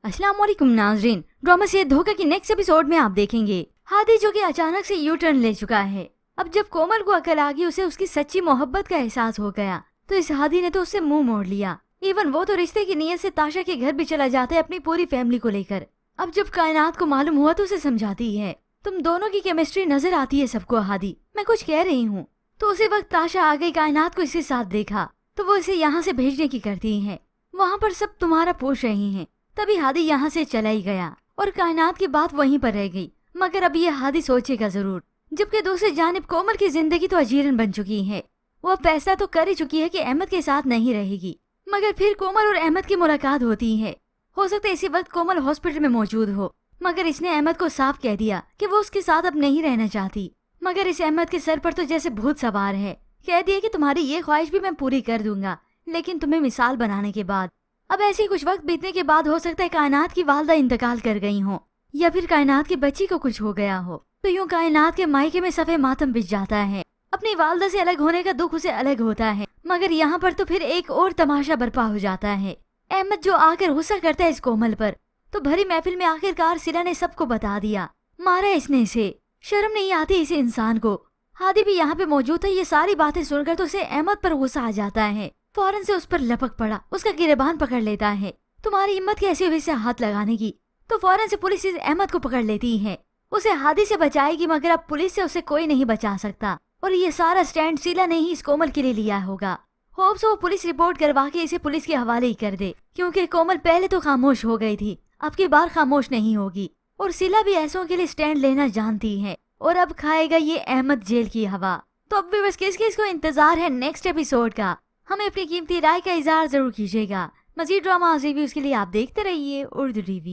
अस्सलाम वालेकुम नाजरीन, ड्रामा से धोखा की नेक्स्ट एपिसोड में आप देखेंगे हादी जो कि अचानक से यू टर्न ले चुका है। अब जब कोमल को अकल आ गई, उसे उसकी सच्ची मोहब्बत का एहसास हो गया, तो इस हादी ने तो उससे मुंह मोड़ लिया। इवन वो तो रिश्ते की नीयत से ताशा के घर भी चला जाता है अपनी पूरी फैमिली को लेकर। अब जब कायनात को मालूम हुआ तो उसे समझाती है, तुम दोनों की केमिस्ट्री नजर आती है सबको हादी, मैं कुछ कह रही हूँ। तो उसी वक्त ताशा आ गई, कायनात को इसके साथ देखा तो वो इसे यहाँ से भेजने की करती है। वहाँ पर सब तुम्हारा पूछ रही हैं। तभी हादी यहाँ से चला ही गया और कायनात की बात वहीं पर रह गई। मगर अब ये हादी सोचेगा जरूर, जबकि दूसरी जानिब कोमल की जिंदगी तो अजीरन बन चुकी है। वो फैसला तो कर ही चुकी है कि अहमद के साथ नहीं रहेगी। मगर फिर कोमल और अहमद की मुलाकात होती है। हो सकता है इसी वक्त कोमल हॉस्पिटल में मौजूद हो, मगर इसने अहमद को साफ कह दिया कि वो उसके साथ अब नहीं रहना चाहती। मगर इस अहमद के सर पर तो जैसे भूत सवार है। कह दिया कि तुम्हारी ये ख्वाहिश भी मैं पूरी कर दूंगा, लेकिन तुम्हें मिसाल बनाने के बाद। अब ऐसे कुछ वक्त बीतने के बाद हो सकता है कायनात की वालदा इंतकाल कर गई हो, या फिर कायनात की बच्ची को कुछ हो गया हो। तो यूं कायनात के मायके में सफे मातम बिछ जाता है। अपनी वालदा से अलग होने का दुख उसे अलग होता है। मगर यहाँ पर तो फिर एक और तमाशा बर्पा हो जाता है। अहमद जो आकर गुस्सा करता है इस कोमल पर, तो भरी महफिल में आखिरकार सिला ने सबको बता दिया। मारा इसने इसे, शर्म नहीं आती इसे इंसान को। हादी भी यहाँ पे मौजूद है। ये सारी बातें सुनकर तो उसे अहमद पर गुस्सा आ जाता है। फौरन से उस पर लपक पड़ा, उसका गिरेबान पकड़ लेता है। तुम्हारी हिम्मत कैसे हुई इसे हाथ लगाने की? तो फौरन से पुलिस इस अहमद को पकड़ लेती है। उसे हादी से बचाएगी, मगर अब पुलिस से उसे कोई नहीं बचा सकता। और ये सारा स्टैंड शीला ने ही इस कोमल के लिए लिया होगा। होप्स वो पुलिस रिपोर्ट करवा के इसे पुलिस के हवाले ही कर दे, क्योंकि कोमल पहले तो खामोश हो गई थी, अब की बार खामोश नहीं होगी। और शीला भी ऐसों के लिए स्टैंड लेना जानती है। और अब खाएगा ये अहमद जेल की हवा। तो अब भी बस किसको इंतजार है नेक्स्ट एपिसोड का। हमें अपनी कीमती राय का इजहार जरूर कीजिएगा। मजीद ड्रामा रिव्यूज के लिए आप देखते रहिए उर्दू टीवी।